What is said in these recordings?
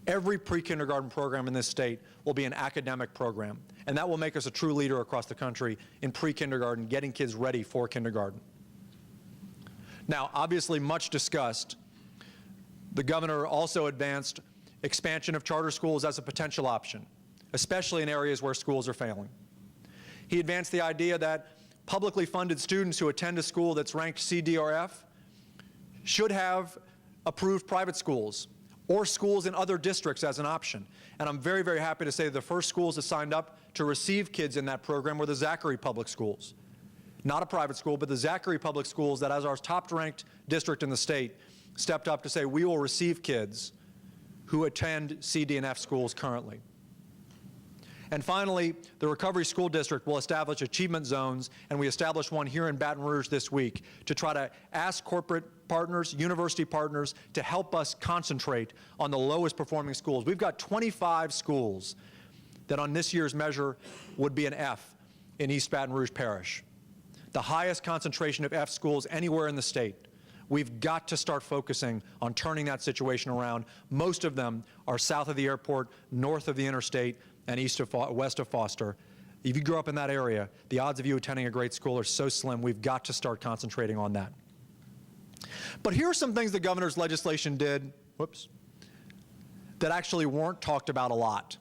Every pre-kindergarten program in this state will be an academic program, and that will make us a true leader across the country in pre-kindergarten, getting kids ready for kindergarten. Now, obviously much discussed, the governor also advanced expansion of charter schools as a potential option, especially in areas where schools are failing. He advanced the idea that publicly funded students who attend a school that's ranked C, D, or F should have approved private schools or schools in other districts as an option. And I'm very, very happy to say the first schools that signed up to receive kids in that program were the Zachary Public Schools. Not a private school, but the Zachary Public Schools that, as our top-ranked district in the state, stepped up to say we will receive kids who attend C, D, and F schools currently. And finally, the Recovery School District will establish achievement zones, and we established one here in Baton Rouge this week to try to ask corporate partners, university partners, to help us concentrate on the lowest performing schools. We've got 25 schools that on this year's measure would be an F in East Baton Rouge Parish. The highest concentration of F schools anywhere in the state. We've got to start focusing on turning that situation around. Most of them are south of the airport, north of the interstate, and west of Foster. If you grew up in that area, the odds of you attending a great school are so slim, we've got to start concentrating on that. But here are some things the governor's legislation did, that actually weren't talked about a lot.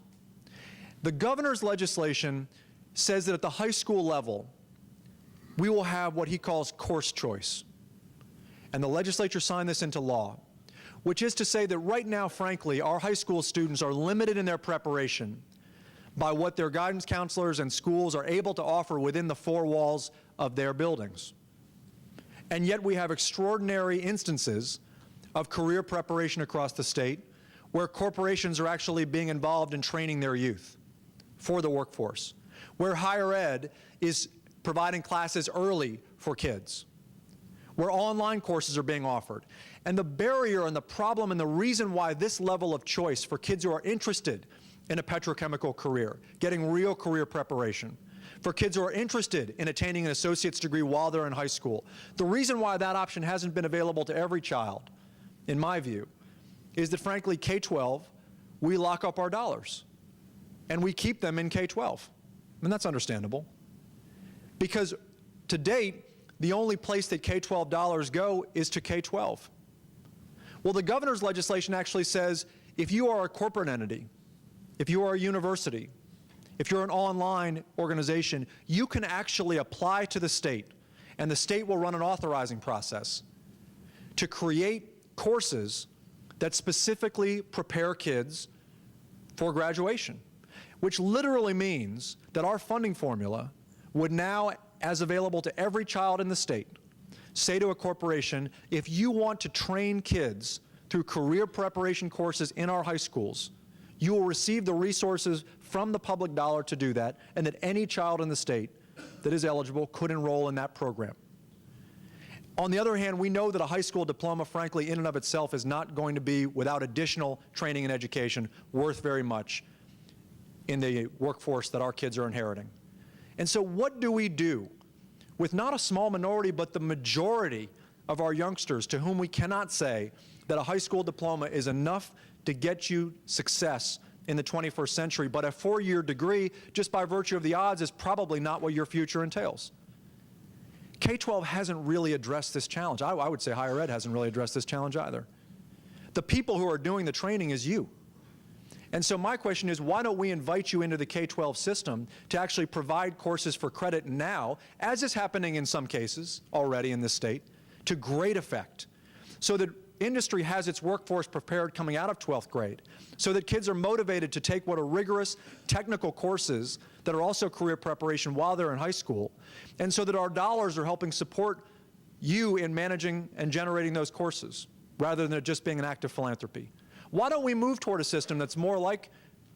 The governor's legislation says that at the high school level, we will have what he calls course choice. And the legislature signed this into law, which is to say that right now, frankly, our high school students are limited in their preparation by what their guidance counselors and schools are able to offer within the four walls of their buildings. And yet we have extraordinary instances of career preparation across the state where corporations are actually being involved in training their youth for the workforce, where higher ed is providing classes early for kids, where online courses are being offered. And the barrier and the problem and the reason why this level of choice for kids who are interested in a petrochemical career, getting real career preparation, for kids who are interested in attaining an associate's degree while they're in high school, the reason why that option hasn't been available to every child, in my view, is that frankly, K-12, we lock up our dollars and we keep them in K-12. And that's understandable. Because to date, the only place that K-12 dollars go is to K-12. Well, the governor's legislation actually says if you are a corporate entity, if you are a university, if you're an online organization, you can actually apply to the state, and the state will run an authorizing process to create courses that specifically prepare kids for graduation, which literally means that our funding formula would now, as available to every child in the state, say to a corporation, if you want to train kids through career preparation courses in our high schools, you will receive the resources from the public dollar to do that, and that any child in the state that is eligible could enroll in that program. On the other hand, we know that a high school diploma, frankly, in and of itself is not going to be, without additional training and education, worth very much in the workforce that our kids are inheriting. And so what do we do with not a small minority, but the majority of our youngsters to whom we cannot say that a high school diploma is enough to get you success in the 21st century, but a four-year degree, just by virtue of the odds, is probably not what your future entails. K-12 hasn't really addressed this challenge. I would say higher ed hasn't really addressed this challenge either. The people who are doing the training is you. And so my question is, why don't we invite you into the K-12 system to actually provide courses for credit now, as is happening in some cases already in this state, to great effect, so that industry has its workforce prepared coming out of 12th grade, so that kids are motivated to take what are rigorous technical courses that are also career preparation while they're in high school, and so that our dollars are helping support you in managing and generating those courses, rather than it just being an act of philanthropy. Why don't we move toward a system that's more like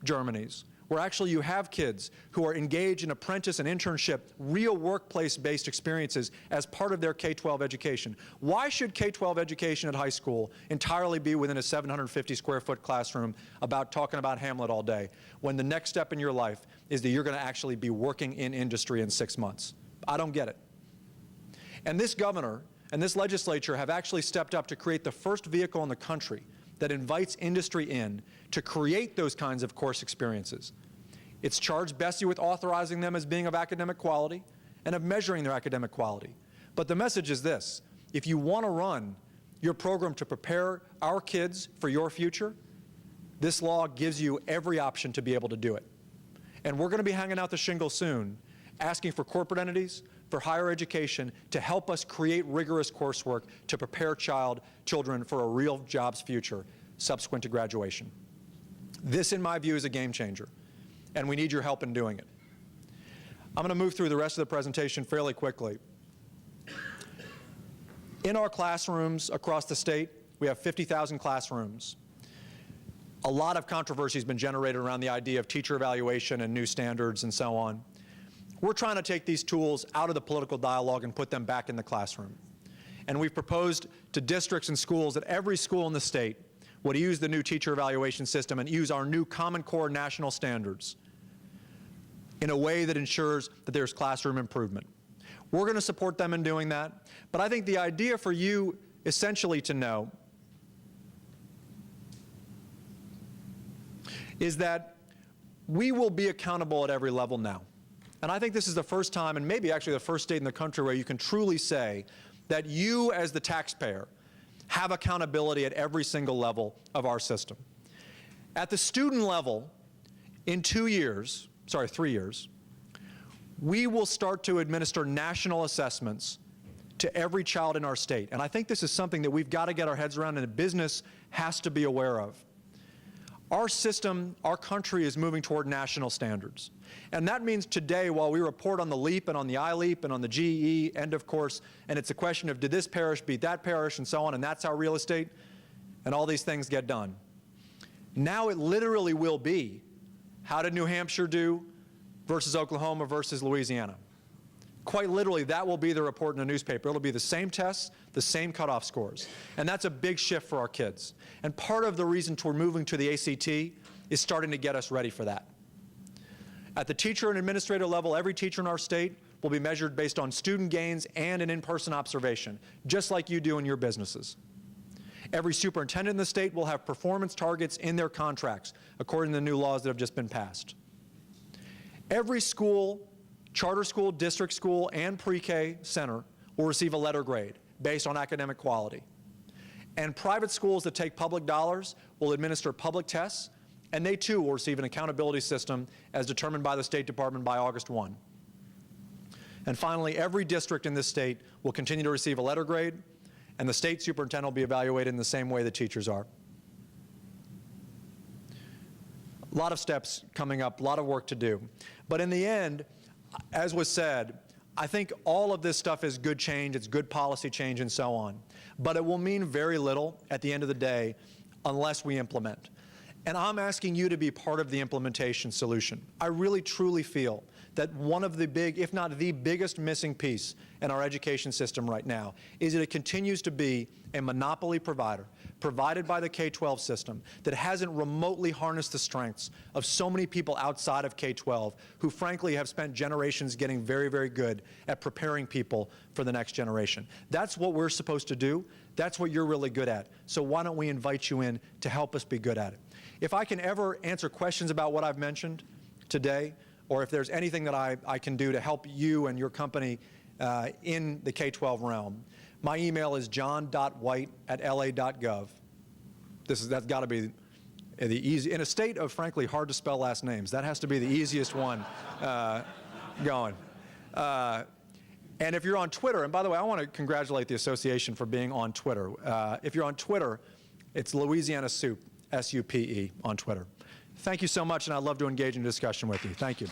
Germany's, where actually you have kids who are engaged in apprentice and internship, real workplace-based experiences as part of their K-12 education? Why should K-12 education at high school entirely be within a 750-square-foot classroom talking about Hamlet all day, when the next step in your life is that you're going to actually be working in industry in 6 months? I don't get it. And this governor and this legislature have actually stepped up to create the first vehicle in the country that invites industry in to create those kinds of course experiences. It's charged best with authorizing them as being of academic quality and of measuring their academic quality. But the message is this: if you want to run your program to prepare our kids for your future, this law gives you every option to be able to do it. And we're going to be hanging out the shingle soon, asking for corporate entities, for higher education, to help us create rigorous coursework to prepare children for a real jobs future subsequent to graduation. This, in my view, is a game changer, and we need your help in doing it. I'm going to move through the rest of the presentation fairly quickly. In our classrooms across the state, we have 50,000 classrooms. A lot of controversy has been generated around the idea of teacher evaluation and new standards and so on. We're trying to take these tools out of the political dialogue and put them back in the classroom. And we've proposed to districts and schools that every school in the state would use the new teacher evaluation system and use our new Common Core national standards in a way that ensures that there's classroom improvement. We're going to support them in doing that, but I think the idea for you essentially to know is that we will be accountable at every level now. And I think this is the first time, and maybe actually the first state in the country, where you can truly say that you as the taxpayer have accountability at every single level of our system. At the student level, in 3 years, we will start to administer national assessments to every child in our state. And I think this is something that we've got to get our heads around and the business has to be aware of. Our system, our country is moving toward national standards. And that means today, while we report on the LEAP and on the iLEAP and on the GE end of course, and it's a question of did this parish beat that parish and so on, and that's how real estate and all these things get done. Now it literally will be, how did New Hampshire do versus Oklahoma versus Louisiana? Quite literally, that will be the report in the newspaper. It'll be the same tests, the same cutoff scores. And that's a big shift for our kids. And part of the reason we're moving to the ACT is starting to get us ready for that. At the teacher and administrator level, every teacher in our state will be measured based on student gains and an in-person observation, just like you do in your businesses. Every superintendent in the state will have performance targets in their contracts, according to the new laws that have just been passed. Every school, charter school, district school, and pre-K center will receive a letter grade based on academic quality. And private schools that take public dollars will administer public tests, and they too will receive an accountability system as determined by the State Department by August 1. And finally, every district in this state will continue to receive a letter grade, and the state superintendent will be evaluated in the same way the teachers are. A lot of steps coming up, a lot of work to do. But in the end, as was said, I think all of this stuff is good change, it's good policy change and so on. But it will mean very little at the end of the day unless we implement. And I'm asking you to be part of the implementation solution. I really truly feel that one of the big, if not the biggest missing piece in our education system right now is that it continues to be a monopoly provider, provided by the K-12 system, that hasn't remotely harnessed the strengths of so many people outside of K-12 who frankly have spent generations getting very, very good at preparing people for the next generation. That's what we're supposed to do. That's what you're really good at. So why don't we invite you in to help us be good at it? If I can ever answer questions about what I've mentioned today, or if there's anything that I can do to help you and your company in the K-12 realm, my email is john.white@la.gov. That's got to be the easy, in a state of frankly hard to spell last names, that has to be the easiest one going. And if you're on Twitter, and by the way, I want to congratulate the association for being on Twitter. If you're on Twitter, it's Louisiana Supt, S-U-P-E, on Twitter. Thank you so much, and I'd love to engage in discussion with you. Thank you.